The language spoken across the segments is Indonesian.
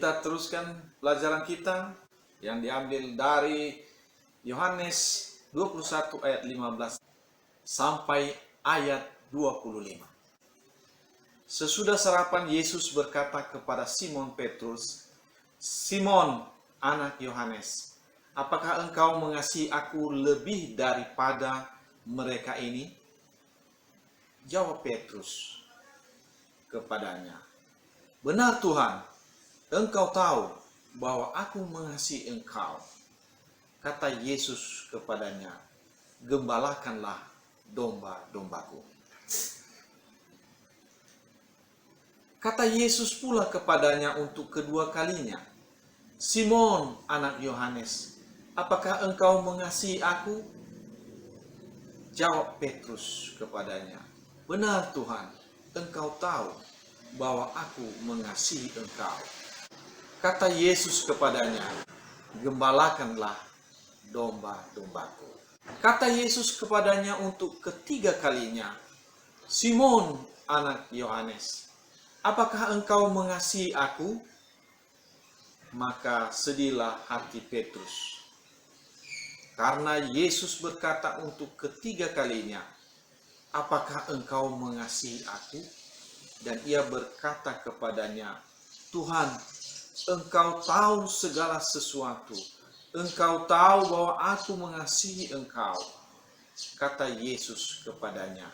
Kita teruskan pelajaran kita yang diambil dari Yohanes 21 ayat 15 sampai ayat 25. Sesudah sarapan, Yesus berkata kepada Simon Petrus, "Simon, anak Yohanes, apakah engkau mengasihi aku lebih daripada mereka ini?" Jawab Petrus kepadanya, "Benar Tuhan, Engkau tahu bahwa aku mengasihi Engkau." Kata Yesus kepadanya, "Gembalakanlah domba-dombaku." Kata Yesus pula kepadanya untuk kedua kalinya, "Simon, anak Yohanes, apakah engkau mengasihi aku?" Jawab Petrus kepadanya, "Benar Tuhan, Engkau tahu bahwa aku mengasihi Engkau." Kata Yesus kepadanya, "Gembalakanlah domba-dombaku." Kata Yesus kepadanya untuk ketiga kalinya, "Simon, anak Yohanes, apakah engkau mengasihi aku?" Maka sedihlah hati Petrus, karena Yesus berkata untuk ketiga kalinya, "Apakah engkau mengasihi aku?" Dan ia berkata kepadanya, "Tuhan, Engkau tahu segala sesuatu. Engkau tahu bahwa aku mengasihi Engkau." Kata Yesus kepadanya,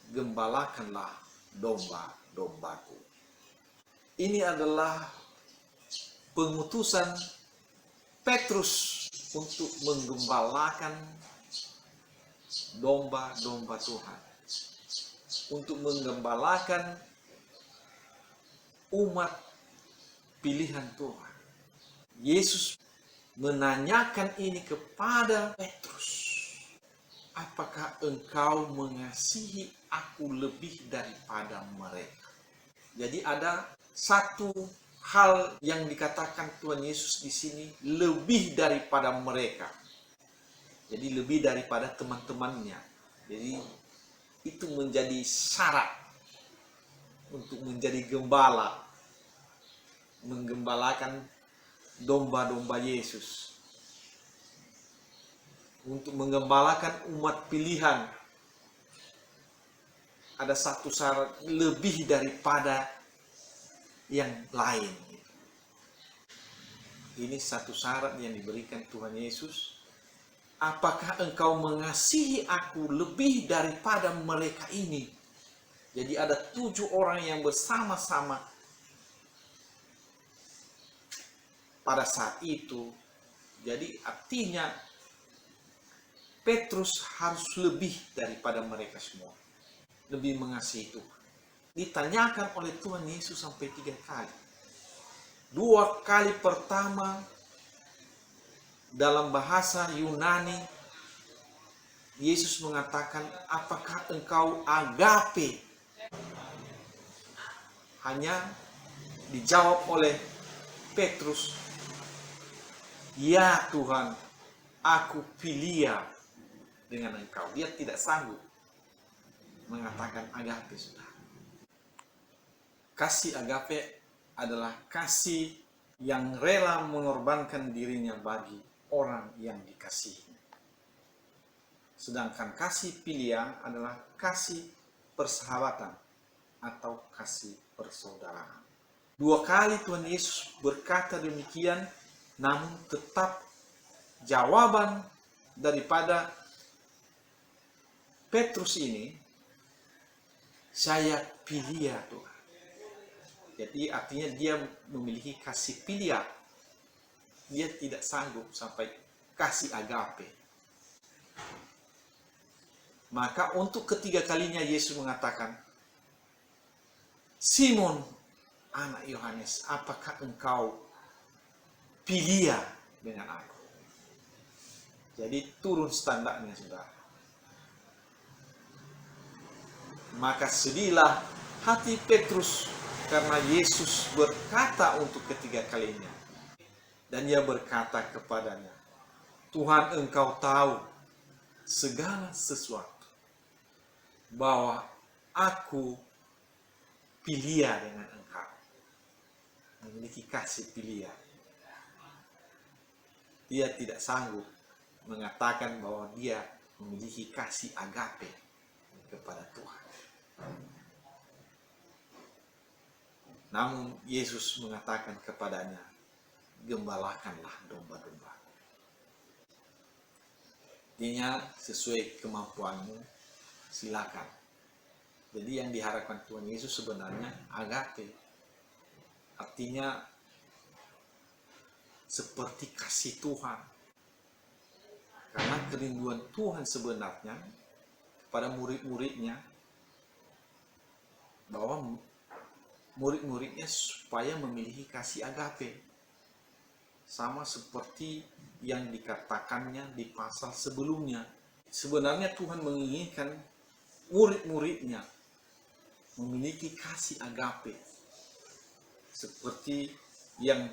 "Gembalakanlah domba-dombaku." Ini adalah pengutusan Petrus untuk menggembalakan domba-domba Tuhan, untuk menggembalakan umat pilihan Tuhan. Yesus menanyakan ini kepada Petrus, "Apakah engkau mengasihi aku lebih daripada mereka?" Jadi ada satu hal yang dikatakan Tuhan Yesus di sini, lebih daripada mereka. Jadi lebih daripada teman-temannya. Jadi itu menjadi syarat untuk menjadi gembala, menggembalakan domba-domba Yesus, untuk menggembalakan umat pilihan. Ada satu syarat lebih daripada yang lain. Ini satu syarat yang diberikan Tuhan Yesus. "Apakah engkau mengasihi aku lebih daripada mereka ini?" Jadi ada 7 orang yang bersama-sama pada saat itu. Jadi artinya Petrus harus lebih daripada mereka semua, lebih mengasihi Tuhan. Ditanyakan oleh Tuhan Yesus sampai 3 kali. 2 kali pertama dalam bahasa Yunani, Yesus mengatakan, "Apakah engkau agape?" Hanya dijawab oleh Petrus, "Ya Tuhan, aku filia dengan engkau." Dia tidak sanggup mengatakan agape sudah. Kasih agape adalah kasih yang rela mengorbankan dirinya bagi orang yang dikasihi. Sedangkan kasih filia adalah kasih persahabatan atau kasih persaudaraan. 2 kali Tuhan Yesus berkata demikian, namun tetap jawaban daripada Petrus ini, "Saya filia Tuhan." Jadi artinya dia memiliki kasih filia. Dia tidak sanggup sampai kasih agape. Maka untuk ketiga kalinya Yesus mengatakan, "Simon, anak Yohanes, apakah engkau filia dengan aku?" Jadi turun standarnya sudah. Maka sedihlah hati Petrus karena Yesus berkata untuk ketiga kalinya. Dan dia berkata kepadanya, "Tuhan, Engkau tahu segala sesuatu, bahwa aku filia dengan Engkau." memiliki kasih pilihan. Dia tidak sanggup mengatakan bahwa dia memiliki kasih agape kepada Tuhan. Namun Yesus mengatakan kepadanya, gembalakanlah domba-domba. Artinya sesuai kemampuanmu, silakan. Jadi yang diharapkan Tuhan Yesus sebenarnya agape. Artinya seperti kasih Tuhan. Karena kerinduan Tuhan sebenarnya kepada murid-muridnya, bahwa murid-muridnya supaya memiliki kasih agape. Sama seperti yang dikatakannya di pasal sebelumnya. Sebenarnya Tuhan menginginkan murid-muridnya memiliki kasih agape. Seperti yang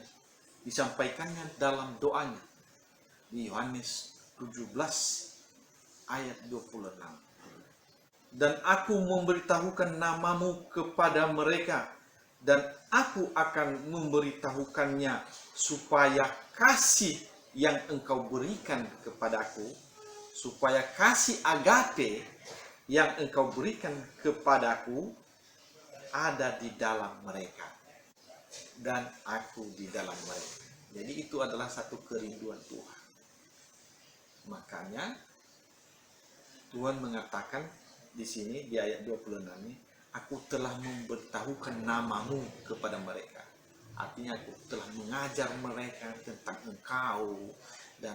disampaikannya dalam doanya di Yohanes 17 ayat 26. Dan aku memberitahukan namamu kepada mereka, dan aku akan memberitahukannya supaya kasih yang engkau berikan kepadaku, supaya kasih agape yang engkau berikan kepadaku ada di dalam mereka, dan aku di dalam mereka. Jadi itu adalah satu kerinduan Tuhan. Makanya Tuhan mengatakan di sini di ayat 26 ini, aku telah memberitahukan namamu kepada mereka. Artinya aku telah mengajar mereka tentang engkau. Dan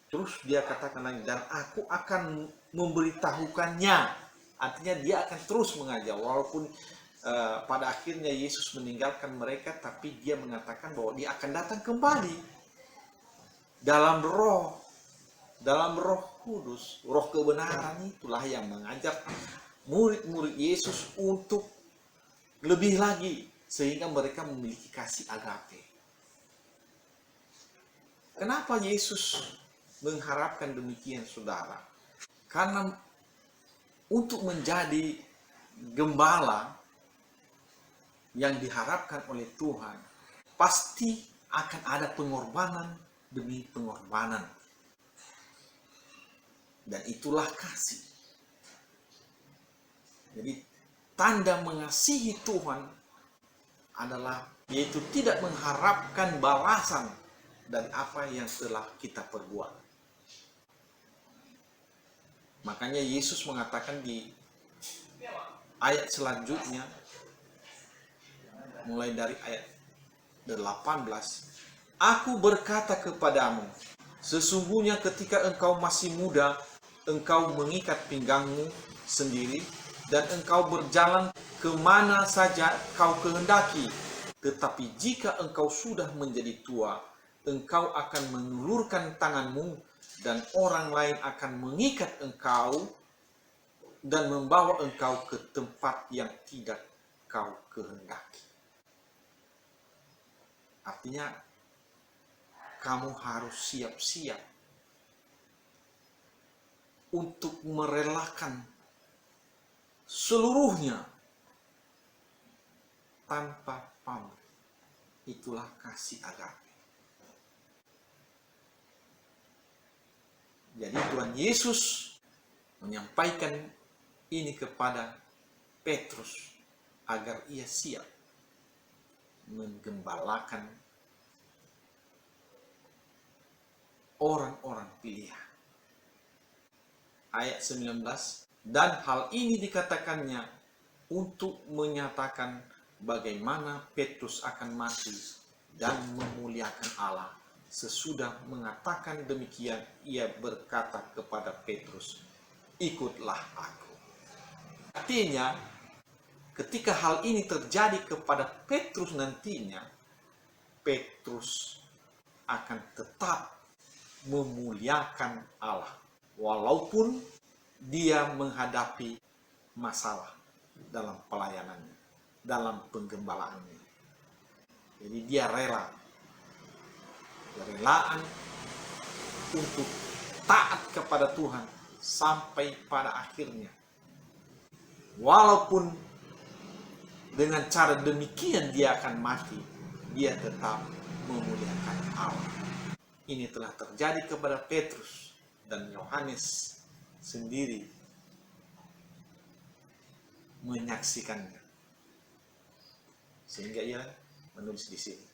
terus dia katakan lagi, dan aku akan memberitahukannya. Artinya dia akan terus mengajar. Walaupun pada akhirnya Yesus meninggalkan mereka, tapi dia mengatakan bahwa dia akan datang kembali dalam roh kudus. Roh kebenaran itulah yang mengajar murid-murid Yesus untuk lebih lagi, sehingga mereka memiliki kasih agape. Kenapa Yesus mengharapkan demikian, saudara? Karena untuk menjadi gembala yang diharapkan oleh Tuhan, pasti akan ada pengorbanan demi pengorbanan. Dan itulah kasih. Jadi tanda mengasihi Tuhan adalah yaitu tidak mengharapkan balasan dari apa yang telah kita perbuat. Makanya Yesus mengatakan di ayat selanjutnya, mulai dari ayat 18, aku berkata kepadamu, sesungguhnya ketika engkau masih muda, engkau mengikat pinggangmu sendiri, dan engkau berjalan kemana saja kau kehendaki. Tetapi jika engkau sudah menjadi tua, engkau akan mengulurkan tanganmu, dan orang lain akan mengikat engkau dan membawa engkau ke tempat yang tidak kau kehendaki. Artinya, kamu harus siap-siap untuk merelakan seluruhnya tanpa pamrih. Itulah kasih agape. Jadi Tuhan Yesus menyampaikan ini kepada Petrus agar ia siap menggembalakan orang-orang pilihan. Ayat 19, dan hal ini dikatakannya untuk menyatakan bagaimana Petrus akan mati dan memuliakan Allah. Sesudah mengatakan demikian, ia berkata kepada Petrus, ikutlah aku. Artinya, ketika hal ini terjadi kepada Petrus nantinya, Petrus akan tetap memuliakan Allah, walaupun dia menghadapi masalah dalam pelayanannya, dalam penggembalaannya. Jadi dia rela, kerelaan untuk taat kepada Tuhan sampai pada akhirnya. Walaupun dengan cara demikian dia akan mati, dia tetap memuliakan Allah. Ini telah terjadi kepada Petrus, dan Yohanes sendiri menyaksikannya. Sehingga ia menulis di sini.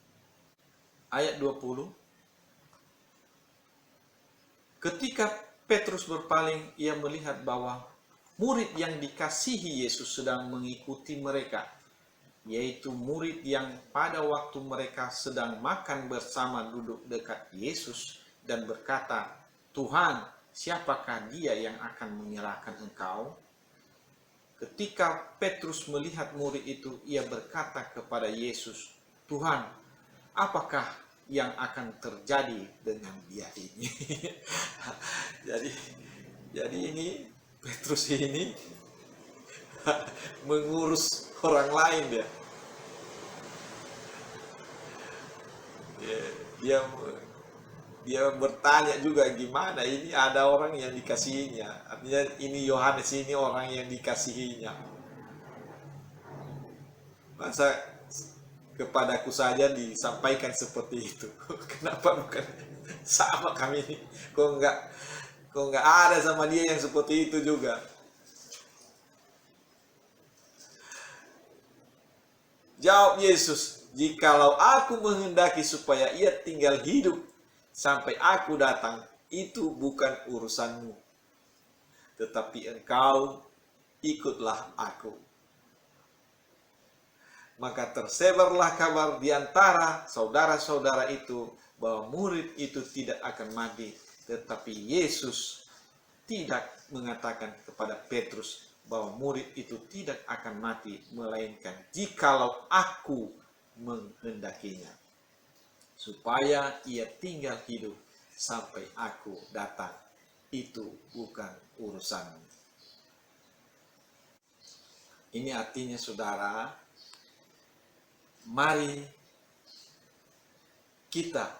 Ayat 20. Ketika Petrus berpaling, ia melihat bahwa murid yang dikasihi Yesus sedang mengikuti mereka, yaitu murid yang pada waktu mereka sedang makan bersama duduk dekat Yesus dan berkata, "Tuhan, siapakah dia yang akan menyerahkan Engkau?" Ketika Petrus melihat murid itu, ia berkata kepada Yesus, "Tuhan, apakah yang akan terjadi dengan dia ini?" jadi ini Petrus ini mengurus orang lain dia. Dia bertanya juga, gimana ini ada orang yang dikasihinya. Artinya ini Yohanes ini orang yang dikasihinya. Masa kepadaku saja disampaikan seperti itu. Kenapa bukan sama kami ini? Kok nggak ada sama dia yang seperti itu juga? Jawab Yesus, "Jikalau aku menghendaki supaya ia tinggal hidup sampai aku datang, itu bukan urusanmu. Tetapi engkau ikutlah aku." Maka tersebarlah kabar di antara saudara-saudara itu bahwa murid itu tidak akan mati. Tetapi Yesus tidak mengatakan kepada Petrus bahwa murid itu tidak akan mati, melainkan jikalau aku menghendakinya, supaya ia tinggal hidup sampai aku datang. Itu bukan urusanmu. Ini artinya, saudara, mari kita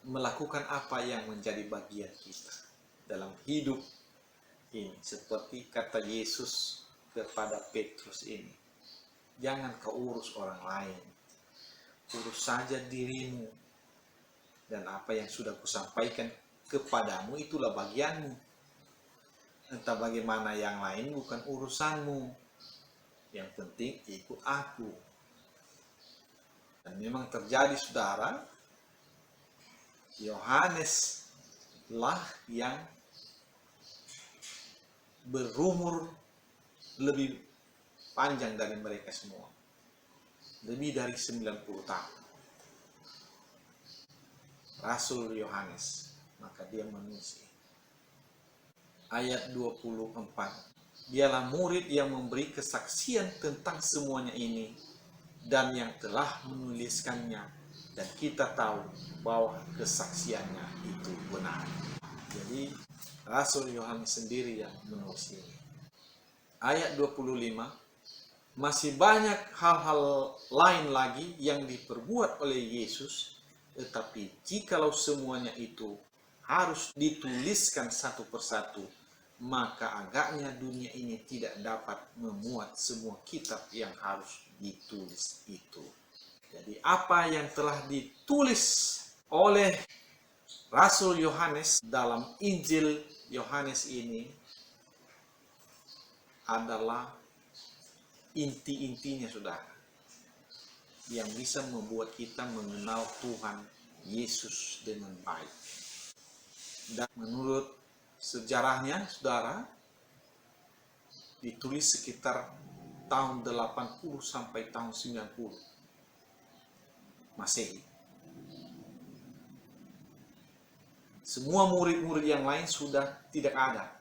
melakukan apa yang menjadi bagian kita dalam hidup ini. Seperti kata Yesus kepada Petrus ini, jangan kau urus orang lain, urus saja dirimu, dan apa yang sudah kusampaikan kepadamu itulah bagianmu. Entah bagaimana yang lain bukan urusanmu, yang penting ikut aku. Dan memang terjadi, saudara, Yohanes lah yang berumur lebih panjang dari mereka semua, lebih dari 90 tahun. Rasul Yohanes, maka dia menulis ayat 24, "Dialah murid yang memberi kesaksian tentang semuanya ini dan yang telah menuliskannya, dan kita tahu bahwa kesaksiannya itu benar." Jadi Rasul Yohanes sendiri yang menulis ini. Ayat 25, "Masih banyak hal-hal lain lagi yang diperbuat oleh Yesus, tetapi jikalau semuanya itu harus dituliskan satu persatu, maka agaknya dunia ini tidak dapat memuat semua kitab yang harus ditulis itu." Jadi apa yang telah ditulis oleh Rasul Yohanes dalam Injil Yohanes ini adalah inti-intinya, saudara, yang bisa membuat kita mengenal Tuhan Yesus dengan baik. Dan menurut sejarahnya, saudara, ditulis sekitar tahun 80 sampai tahun 90 Masehi. Semua murid-murid yang lain sudah tidak ada.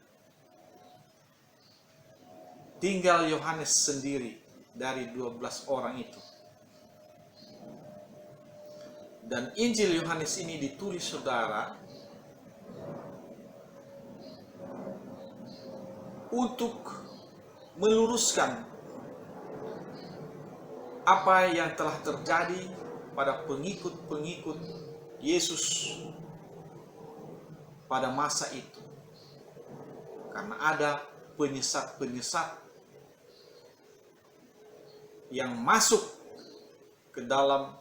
Tinggal Yohanes sendiri dari 12 orang itu. Dan Injil Yohanes ini ditulis, saudara, untuk meluruskan apa yang telah terjadi pada pengikut-pengikut Yesus pada masa itu. Karena ada penyesat-penyesat yang masuk ke dalam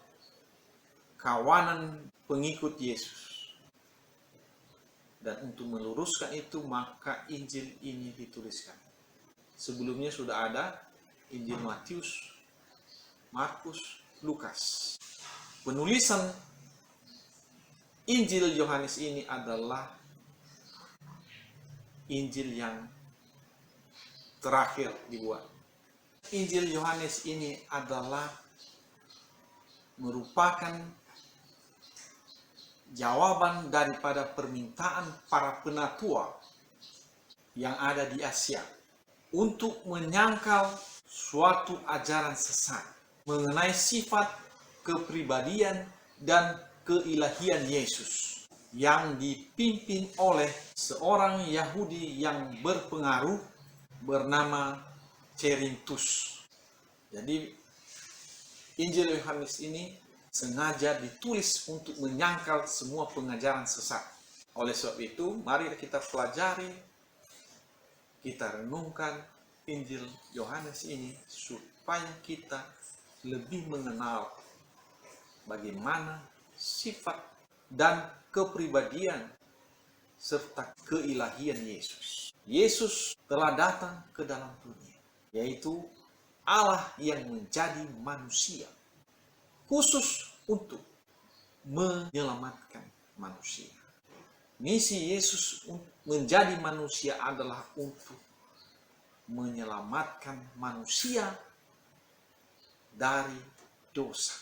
kawanan pengikut Yesus. Dan untuk meluruskan itu, maka Injil ini dituliskan. Sebelumnya sudah ada Injil Matius, Markus, Lukas. Penulisan Injil Yohanes ini adalah Injil yang terakhir dibuat. Injil Yohanes ini adalah merupakan jawaban daripada permintaan para penatua yang ada di Asia untuk menyangkal suatu ajaran sesat mengenai sifat, kepribadian, dan keilahian Yesus yang dipimpin oleh seorang Yahudi yang berpengaruh bernama Cerinthus. Jadi Injil Yohanes ini sengaja ditulis untuk menyangkal semua pengajaran sesat. Oleh sebab itu, mari kita pelajari, kita renungkan Injil Yohanes ini supaya kita lebih mengenal bagaimana sifat dan kepribadian serta keilahian Yesus. Yesus telah datang ke dalam dunia, yaitu Allah yang menjadi manusia, khusus untuk menyelamatkan manusia. Misi Yesus menjadi manusia adalah untuk menyelamatkan manusia dari dosa,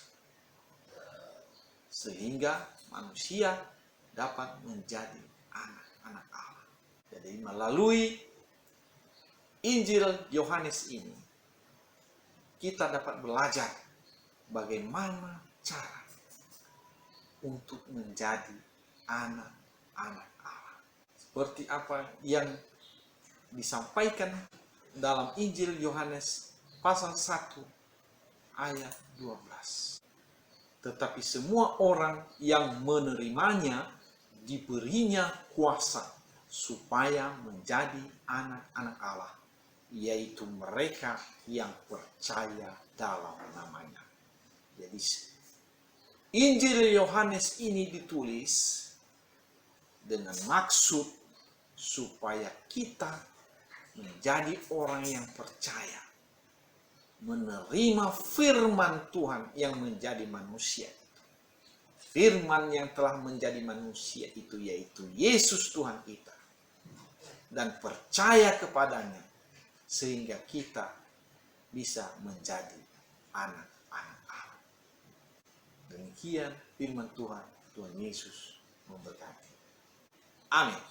sehingga manusia dapat menjadi anak-anak Allah. Jadi melalui Injil Yohanes ini, kita dapat belajar bagaimana cara untuk menjadi anak-anak Allah. Seperti apa yang disampaikan dalam Injil Yohanes pasal 1 ayat 12. Tetapi semua orang yang menerimanya diberinya kuasa supaya menjadi anak-anak Allah, yaitu mereka yang percaya dalam namanya. Jadi Injil Yohanes ini ditulis dengan maksud supaya kita menjadi orang yang percaya, menerima firman Tuhan yang menjadi manusia. Firman yang telah menjadi manusia itu yaitu Yesus Tuhan kita. Dan percaya kepadanya sehingga kita bisa menjadi anak-anak Allah. Demikian firman Tuhan, Tuhan Yesus memberkati. Amin.